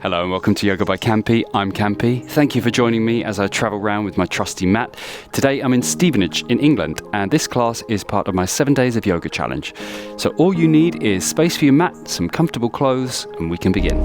Hello and welcome to Yoga by Campy. I'm Campy. Thank you for joining me as I travel around with my trusty mat. Today I'm in Stevenage in England, and this class is part of my 7 days of yoga challenge. So all you need is space for your mat, some comfortable clothes, and we can begin.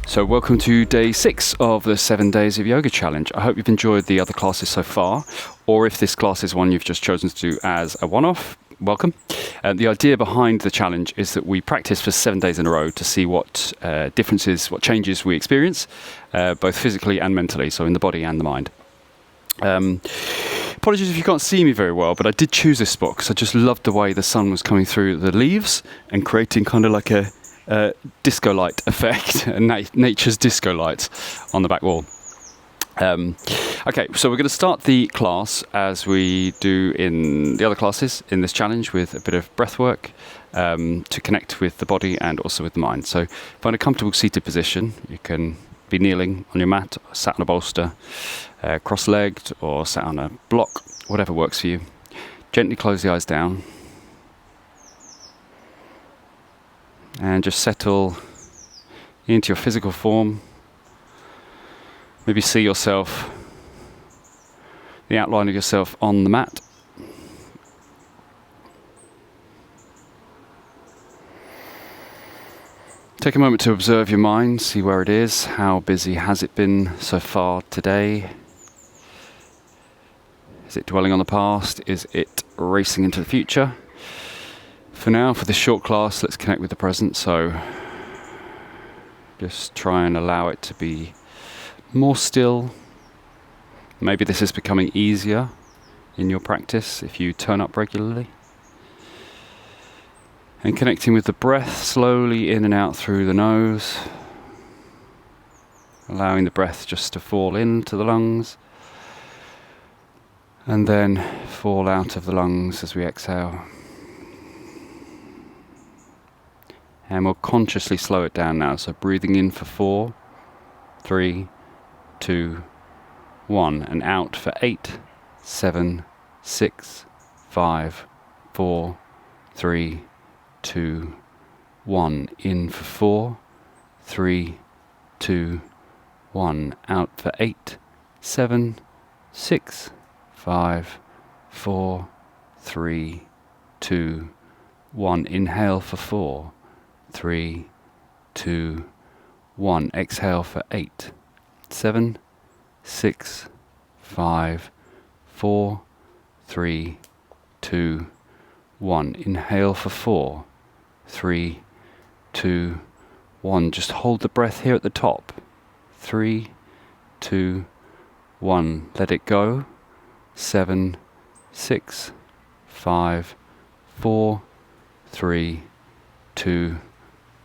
So welcome to day 6 of the 7 days of yoga challenge. I hope you've enjoyed the other classes so far, or if this class is one you've just chosen to do as a one-off, welcome. The idea behind the challenge is that we practice for 7 days in a row to see what differences, what changes we experience, both physically and mentally, so in the body and the mind. Apologies if you can't see me very well, but I did choose this spot because I just loved the way the sun was coming through the leaves and creating kind of like a disco light effect, nature's disco lights on the back wall. Okay, so we're going to start the class as we do in the other classes in this challenge with a bit of breath work to connect with the body and also with the mind. So find a comfortable seated position. You can be kneeling on your mat, or sat on a bolster, cross-legged, or sat on a block, whatever works for you. Gently close the eyes down. And just settle into your physical form. Maybe see yourself, the outline of yourself on the mat. Take a moment to observe your mind, see where it is, how busy has it been so far today. Is it dwelling on the past? Is it racing into the future? For now, for this short class, let's connect with the present, so just try and allow it to be more still. Maybe this is becoming easier in your practice if you turn up regularly. And connecting with the breath, slowly in and out through the nose. Allowing the breath just to fall into the lungs. And then fall out of the lungs as we exhale. And we'll consciously slow it down now. So breathing in for 4, 3, 2, 1. And out for 8, 7, 6, 5, 4, 3, 2, 1. In for 4, 3, 2, 1. Out for 8, 7, 6, 5, 4, 3, 2, 1. Inhale for 4. 3, 2, 1. Exhale for 8, 7, 6, 5, 4, 3, 2, 1. Inhale for 4, 3, 2, 1. Just hold the breath here at the top. 3, 2, 1. Let it go. 7, 6, 5, 4, 3, 2,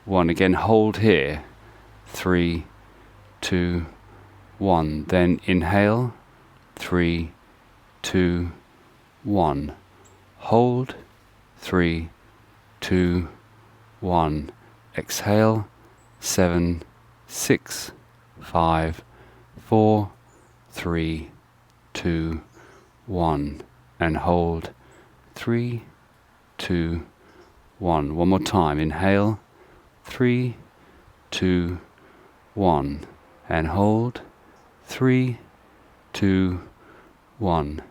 1. Again, hold here. 3, 2, 1. Then inhale. 3, 2, 1. Hold. 3, 2, 1. Exhale. 7, 6, 5, 4, 3, 2, 1. And hold. 3, 2, 1. One more time. Inhale. 3, 2, 1. And hold. 3, 2, 1.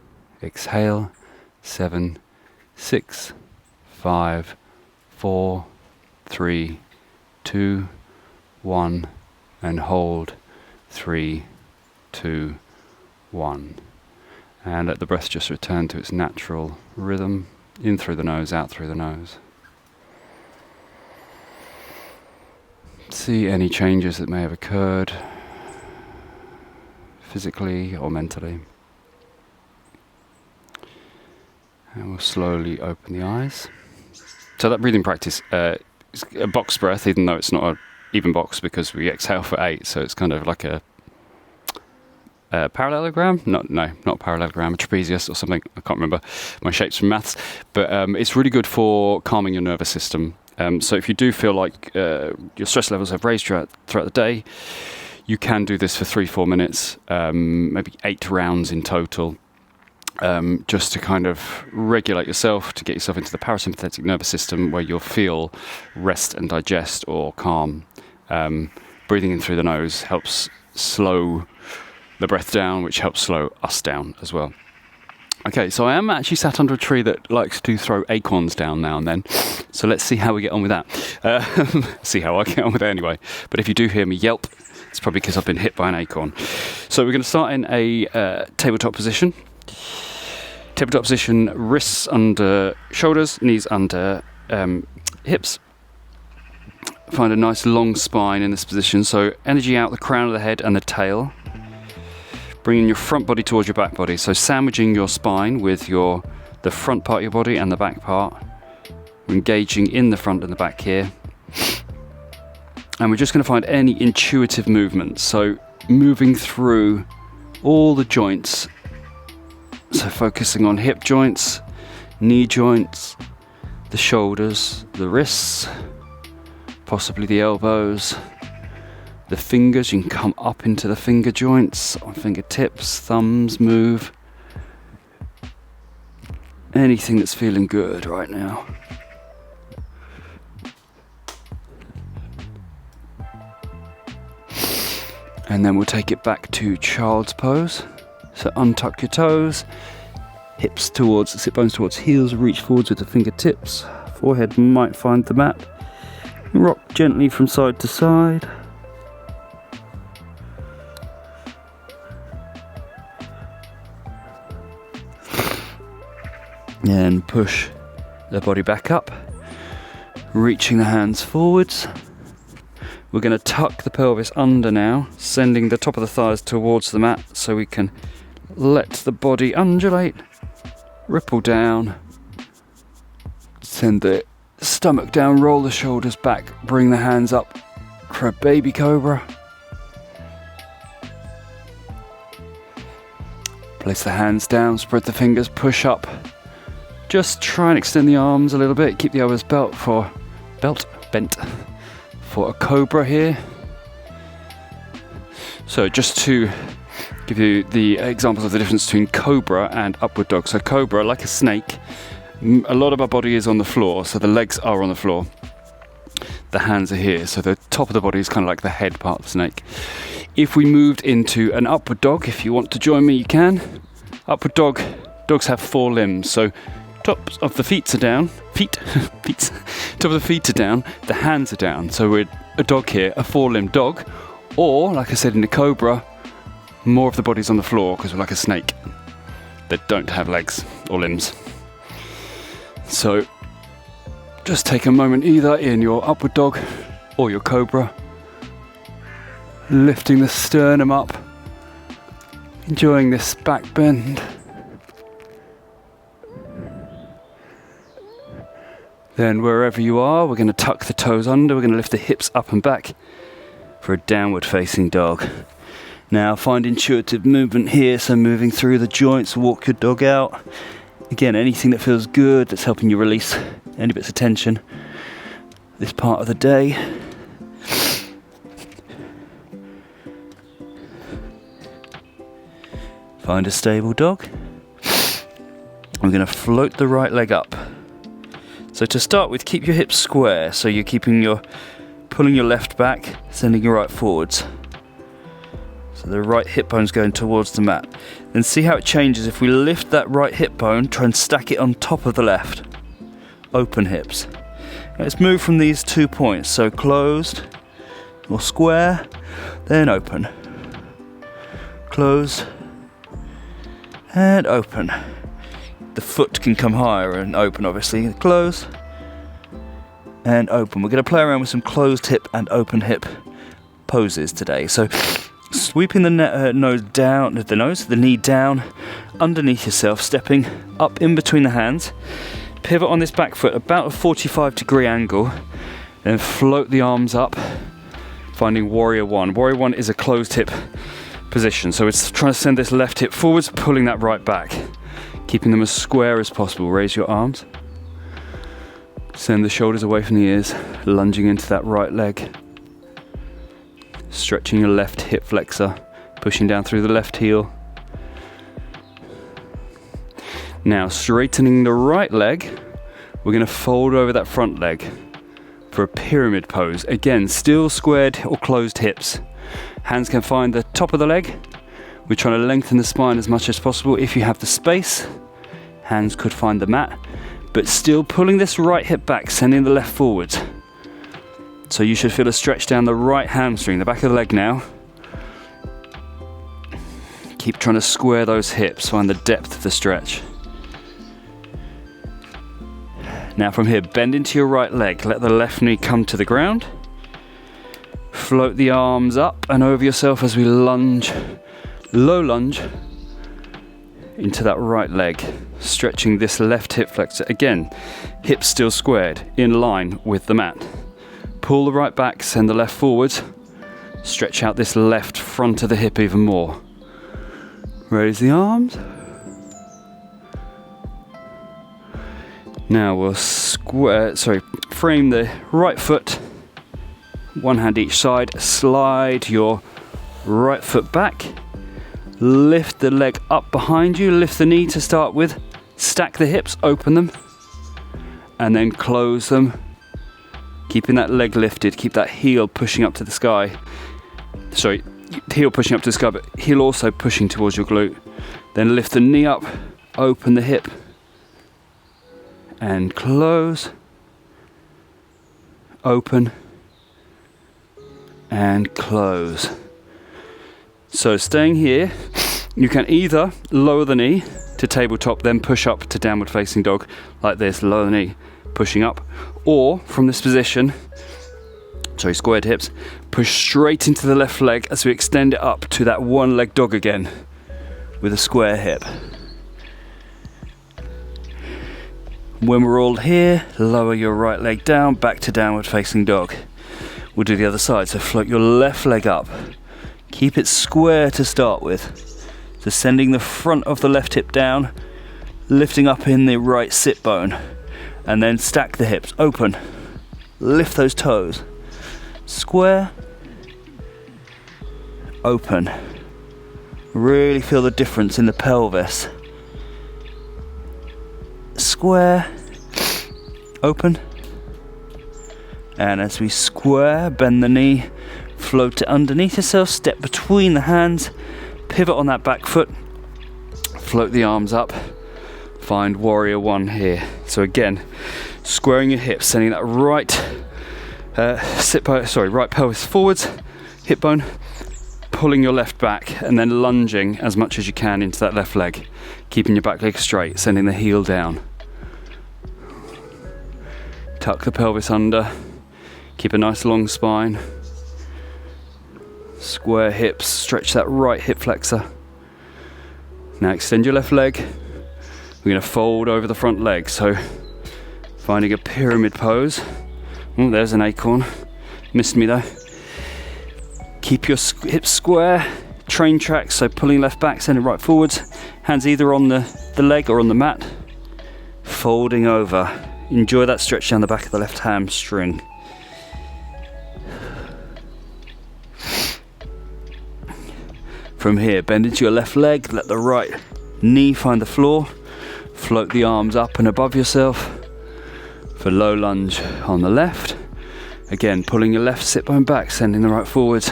Exhale. 7, 6, 5, 4, 3, 2, 1. And hold. 3, 2, 1. And let the breath just return to its natural rhythm. In through the nose, out through the nose. See any changes that may have occurred physically or mentally. And we'll slowly open the eyes. So that breathing practice is a box breath, even though it's not an even box because we exhale for 8, so it's kind of like a parallelogram? Not parallelogram, a trapezius or something. I can't remember my shapes from maths. But it's really good for calming your nervous system So if you do feel like your stress levels have raised throughout the day, you can do this for 3-4 minutes, maybe 8 rounds in total, just to kind of regulate yourself, to get yourself into the parasympathetic nervous system where you'll feel rest and digest or calm. Breathing in through the nose helps slow the breath down, which helps slow us down as well. Okay, so I am actually sat under a tree that likes to throw acorns down now and then. So let's see how we get on with that. See how I get on with it anyway. But if you do hear me yelp, it's probably because I've been hit by an acorn. So we're going to start in a tabletop position. Tabletop position, wrists under shoulders, knees under hips. Find a nice long spine in this position. So energy out the crown of the head and the tail. Bringing your front body towards your back body. So sandwiching your spine with the front part of your body and the back part. We're engaging in the front and the back here. And we're just going to find any intuitive movements. So moving through all the joints. So focusing on hip joints, knee joints, the shoulders, the wrists, possibly the elbows. The fingers, you can come up into the finger joints, on fingertips, thumbs move. Anything that's feeling good right now. And then we'll take it back to child's pose. So untuck your toes, hips towards, sit bones towards heels, reach forwards with the fingertips. Forehead might find the mat. Rock gently from side to side. And push the body back up, reaching the hands forwards. We're going to tuck the pelvis under now, sending the top of the thighs towards the mat so we can let the body undulate, ripple down, send the stomach down, roll the shoulders back, bring the hands up for a baby cobra. Place the hands down, spread the fingers, push up. Just try and extend the arms a little bit. Keep the elbows bent for a cobra here. So just to give you the examples of the difference between cobra and upward dog. So cobra, like a snake, a lot of our body is on the floor, so the legs are on the floor. The hands are here, so the top of the body is kind of like the head part of the snake. If we moved into an upward dog, if you want to join me, you can. Upward dog, dogs have 4 limbs, so tops of the feet are down, top of the feet are down, the hands are down. So we're a dog here, a 4-limbed dog, or like I said in the cobra, more of the body's on the floor because we're like a snake that don't have legs or limbs. So just take a moment either in your upward dog or your cobra, lifting the sternum up, enjoying this back bend. Then wherever you are, we're going to tuck the toes under, we're going to lift the hips up and back for a downward facing dog. Now find intuitive movement here, so moving through the joints, walk your dog out. Again, anything that feels good, that's helping you release any bits of tension this part of the day. Find a stable dog. We're going to float the right leg up. So to start with, keep your hips square, so you're pulling your left back, sending your right forwards. So the right hip bone's going towards the mat. Then see how it changes. If we lift that right hip bone, try and stack it on top of the left. Open hips. Let's move from these 2 points. So closed or square, then open. Close and open. The foot can come higher and open, obviously. Close and open. We're going to play around with some closed hip and open hip poses today. So sweeping the nose down, the knee down underneath yourself, stepping up in between the hands. Pivot on this back foot about a 45-degree angle, then float the arms up, finding warrior 1. Warrior 1 is a closed hip position, so it's trying to send this left hip forwards, pulling that right back, keeping them as square as possible. Raise your arms. Send the shoulders away from the ears, lunging into that right leg. Stretching your left hip flexor, pushing down through the left heel. Now straightening the right leg, we're going to fold over that front leg for a pyramid pose. Again, still squared or closed hips. Hands can find the top of the leg. We're trying to lengthen the spine as much as possible. If you have the space, hands could find the mat, but still pulling this right hip back, sending the left forwards. So you should feel a stretch down the right hamstring, the back of the leg now. Keep trying to square those hips, find the depth of the stretch. Now from here, bend into your right leg, let the left knee come to the ground. Float the arms up and over yourself as we lunge, low lunge, into that right leg, stretching this left hip flexor. Again, hips still squared, in line with the mat. Pull the right back, send the left forwards, stretch out this left front of the hip even more. Raise the arms. Now we'll frame the right foot, one hand each side, slide your right foot back, lift the leg up behind you, lift the knee to start with, stack the hips, open them, and then close them, keeping that leg lifted, keep that heel pushing up to the sky. Sorry, heel pushing up to the sky, but heel also pushing towards your glute. Then lift the knee up, open the hip, and close, open, and close. So staying here, you can either lower the knee to tabletop, then push up to downward facing dog, like this, lower the knee, pushing up, or from this position, squared hips, push straight into the left leg as we extend it up to that one leg dog again, with a square hip. When we're all here, lower your right leg down, back to downward facing dog. We'll do the other side, so float your left leg up. Keep it square to start with. So sending the front of the left hip down, lifting up in the right sit bone, and then stack the hips, open. Lift those toes. Square, open. Really feel the difference in the pelvis. Square, open, and as we square, bend the knee, float it underneath yourself, step between the hands, pivot on that back foot, float the arms up, find warrior one here. So again, squaring your hips, sending that right right pelvis forwards, hip bone, pulling your left back, and then lunging as much as you can into that left leg, keeping your back leg straight, sending the heel down. Tuck the pelvis under, keep a nice long spine, square hips, stretch that right hip flexor. Now extend your left leg. We're going to fold over the front leg, so finding a pyramid pose. Oh, there's an acorn, missed me though. Keep your hips square, train tracks, so pulling left back, sending right forwards, hands either on the leg or on the mat, folding over. Enjoy that stretch down the back of the left hamstring. From here, bend into your left leg, let the right knee find the floor, float the arms up and above yourself for low lunge on the left. Again, pulling your left sit bone back, sending the right forwards.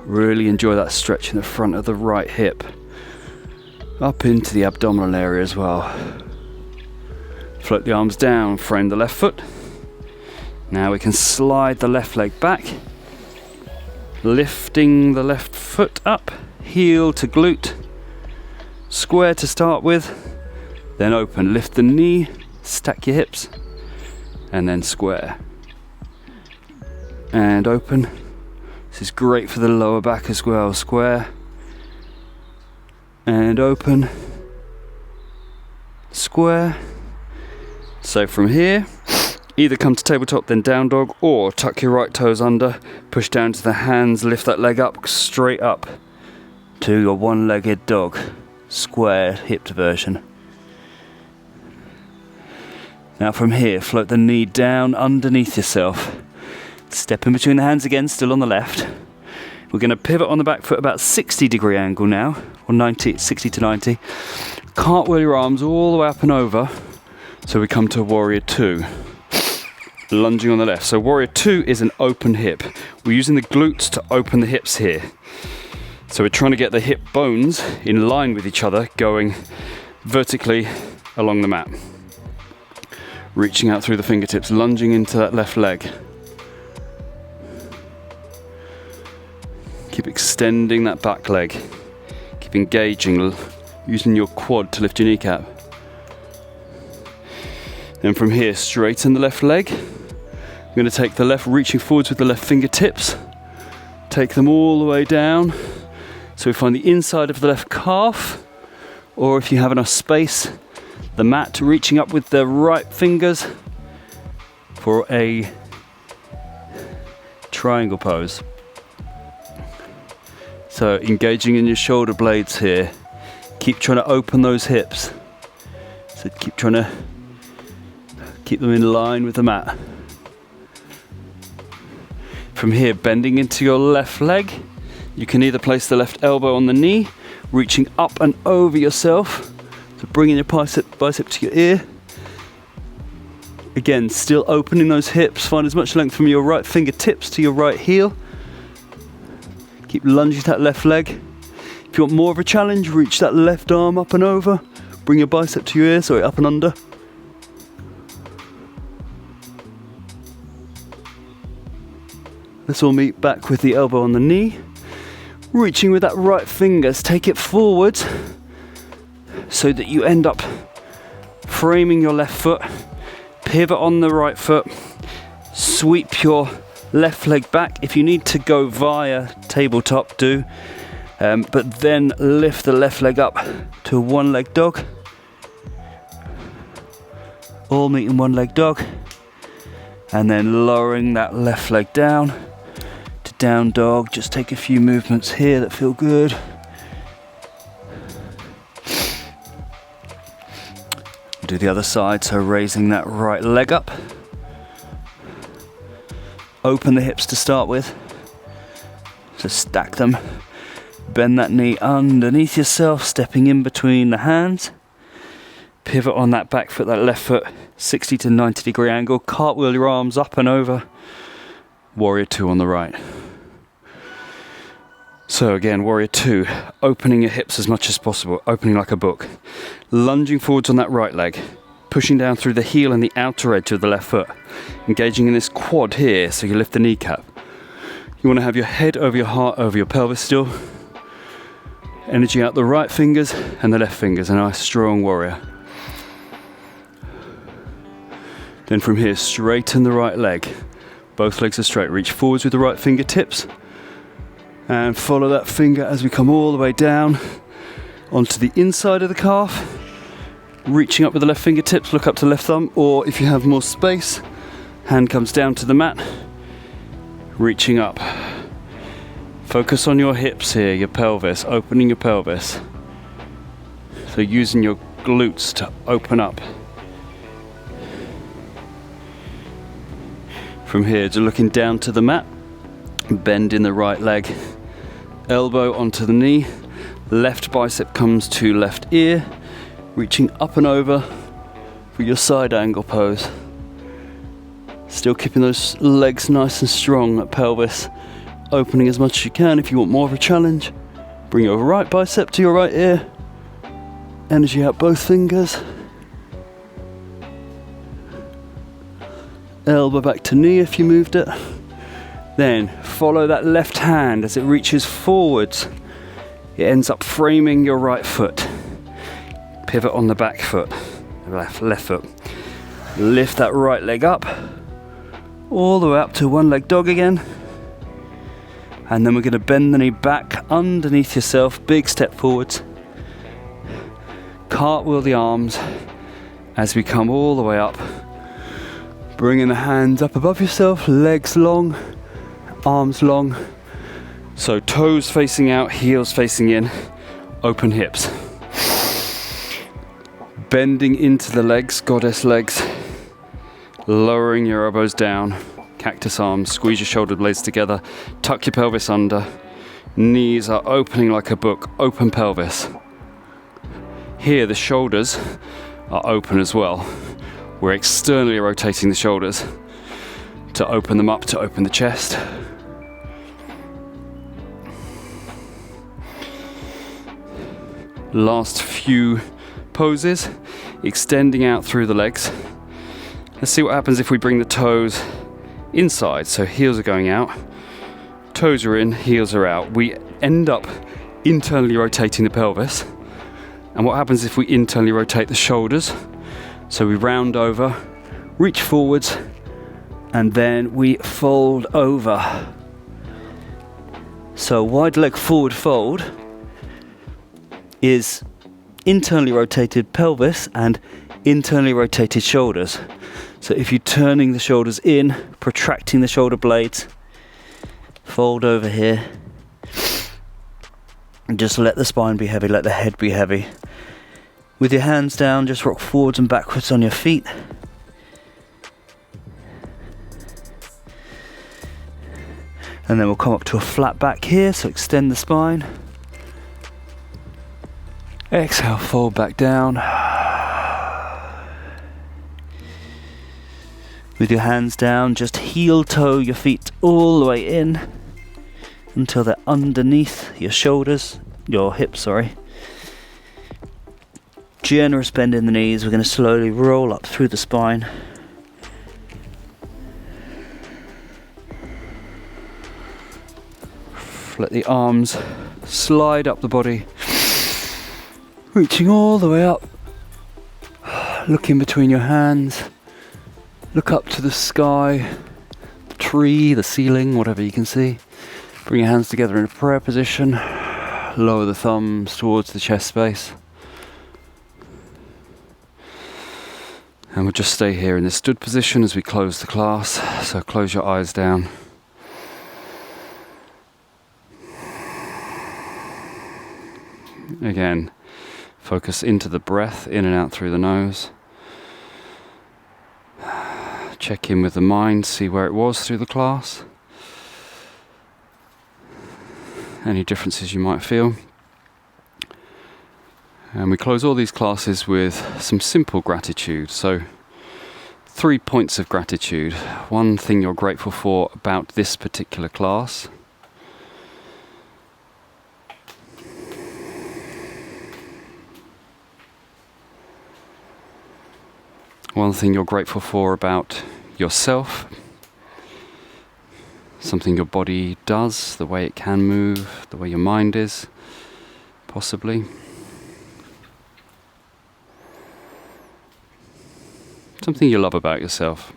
Really enjoy that stretch in the front of the right hip, up into the abdominal area as well. Float the arms down, frame the left foot. Now we can slide the left leg back, lifting the left foot up, heel to glute, square to start with, then open, lift the knee, stack your hips, and then square. And open. This is great for the lower back as well, square, and open, square. So from here, either come to tabletop, then down dog, or tuck your right toes under, push down to the hands, lift that leg up, straight up to your one-legged dog, square hipped version. Now from here, float the knee down underneath yourself. Step in between the hands again, still on the left. We're going to pivot on the back foot about 60-degree angle now, or 60 to 90. Cartwheel your arms all the way up and over, so we come to Warrior 2. Lunging on the left. So Warrior 2 is an open hip. We're using the glutes to open the hips here. So we're trying to get the hip bones in line with each other, going vertically along the mat. Reaching out through the fingertips, lunging into that left leg. Keep extending that back leg. Keep engaging, using your quad to lift your kneecap. Then from here, straighten the left leg. I'm going to take the left, reaching forwards with the left fingertips. Take them all the way down. So we find the inside of the left calf, or if you have enough space, the mat, reaching up with the right fingers for a triangle pose. So engaging in your shoulder blades here. Keep trying to open those hips. So keep trying to keep them in line with the mat. From here, bending into your left leg. You can either place the left elbow on the knee, reaching up and over yourself. So bringing your bicep to your ear. Again, still opening those hips. Find as much length from your right fingertips to your right heel. Keep lunging that left leg. If you want more of a challenge, reach that left arm up and over. Bring your bicep to your ear, sorry, up and under. Let's all meet back with the elbow on the knee. Reaching with that right fingers, take it forwards so that you end up framing your left foot. Pivot on the right foot. Sweep your left leg back. If you need to go via tabletop, do. But then lift the left leg up to a one-leg dog. All meet in one-leg dog. And then lowering that left leg down to down dog. Just take a few movements here that feel good. Do the other side, so raising that right leg up. Open the hips to start with. Just stack them. Bend that knee underneath yourself, stepping in between the hands. Pivot on that back foot, that left foot, 60 to 90-degree angle. Cartwheel your arms up and over. Warrior 2 on the right. So again, Warrior 2, opening your hips as much as possible, opening like a book. Lunging forwards on that right leg, pushing down through the heel and the outer edge of the left foot. Engaging in this quad here, so you lift the kneecap. You want to have your head over your heart, over your pelvis still. Energy out the right fingers and the left fingers, a nice strong warrior. Then from here, straighten the right leg. Both legs are straight. Reach forwards with the right fingertips. And follow that finger as we come all the way down onto the inside of the calf. Reaching up with the left fingertips, look up to left thumb, or if you have more space, hand comes down to the mat. Reaching up. Focus on your hips here, your pelvis, opening your pelvis. So using your glutes to open up. From here, just looking down to the mat, bend in the right leg, elbow onto the knee, left bicep comes to left ear, reaching up and over for your side angle pose. Still keeping those legs nice and strong, that pelvis opening as much as you can. If you want more of a challenge, bring your right bicep to your right ear, energy out both fingers. Elbow back to knee if you moved it. Then follow that left hand as it reaches forwards. It ends up framing your right foot. Pivot on the back foot, left foot. Lift that right leg up, all the way up to one-leg dog again. And then we're going to bend the knee back underneath yourself, big step forwards. Cartwheel the arms as we come all the way up. Bringing the hands up above yourself, legs long, arms long. So toes facing out, heels facing in, open hips. Bending into the legs, goddess legs. Lowering your elbows down, cactus arms, squeeze your shoulder blades together, tuck your pelvis under, knees are opening like a book, open pelvis. Here the shoulders are open as well. We're externally rotating the shoulders to open them up, to open the chest. Last few poses, extending out through the legs. Let's see what happens if we bring the toes inside. So heels are going out, toes are in, heels are out. We end up internally rotating the pelvis. And what happens if we internally rotate the shoulders? So we round over, reach forwards, and then we fold over. So wide leg forward fold is internally rotated pelvis and internally rotated shoulders. So if you're turning the shoulders in, protracting the shoulder blades, fold over here, and just let the spine be heavy, let the head be heavy. With your hands down, just rock forwards and backwards on your feet. And then we'll come up to a flat back here, so extend the spine. Exhale, fold back down. With your hands down, just heel toe your feet all the way in until they're underneath your shoulders, your hips, sorry. Generous bend in the knees. We're going to slowly roll up through the spine. Let the arms slide up the body, reaching all the way up. Look in between your hands. Look up to the sky, the tree, the ceiling, whatever you can see. Bring your hands together in a prayer position. Lower the thumbs towards the chest space. And we'll just stay here in this stood position as we close the class. So close your eyes down. Again, focus into the breath, in and out through the nose. Check in with the mind, see where it was through the class. Any differences you might feel. And we close all these classes with some simple gratitude. So 3 points of gratitude. One thing you're grateful for about this particular class. One thing you're grateful for about yourself. Something your body does, the way it can move, the way your mind is, possibly. Something you love about yourself.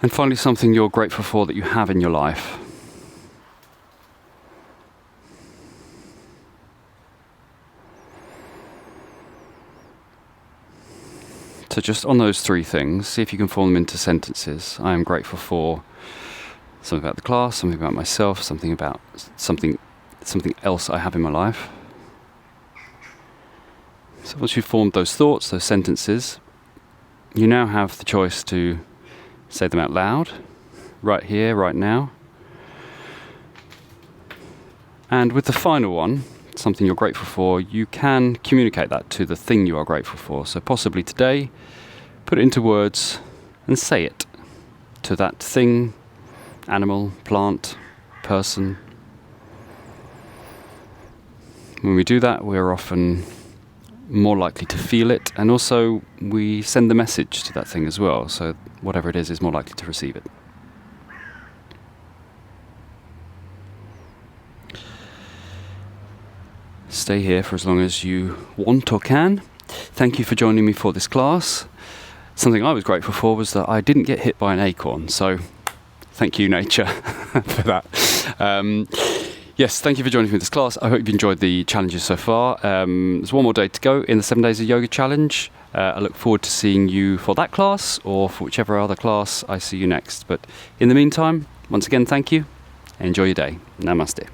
And finally, something you're grateful for that you have in your life. So just on those 3 things, see if you can form them into sentences. I am grateful for something about the class, something about myself, something about something else I have in my life. So once you've formed those thoughts, those sentences, you now have the choice to say them out loud, right here, right now. And with the final one, something you're grateful for, you can communicate that to the thing you are grateful for. So possibly today, put it into words and say it to that thing, animal, plant, person. When we do that, we're often more likely to feel it, and also we send the message to that thing as well. So whatever it is more likely to receive it. Stay here for as long as you want or can. Thank you for joining me for this class. Something I was grateful for was that I didn't get hit by an acorn, so thank you, nature, for that. Yes, thank you for joining me in this class. I hope you've enjoyed the challenges so far. There's one more day to go in the 7 Days of Yoga Challenge. I look forward to seeing you for that class or for whichever other class I see you next. But in the meantime, once again, thank you. Enjoy your day. Namaste.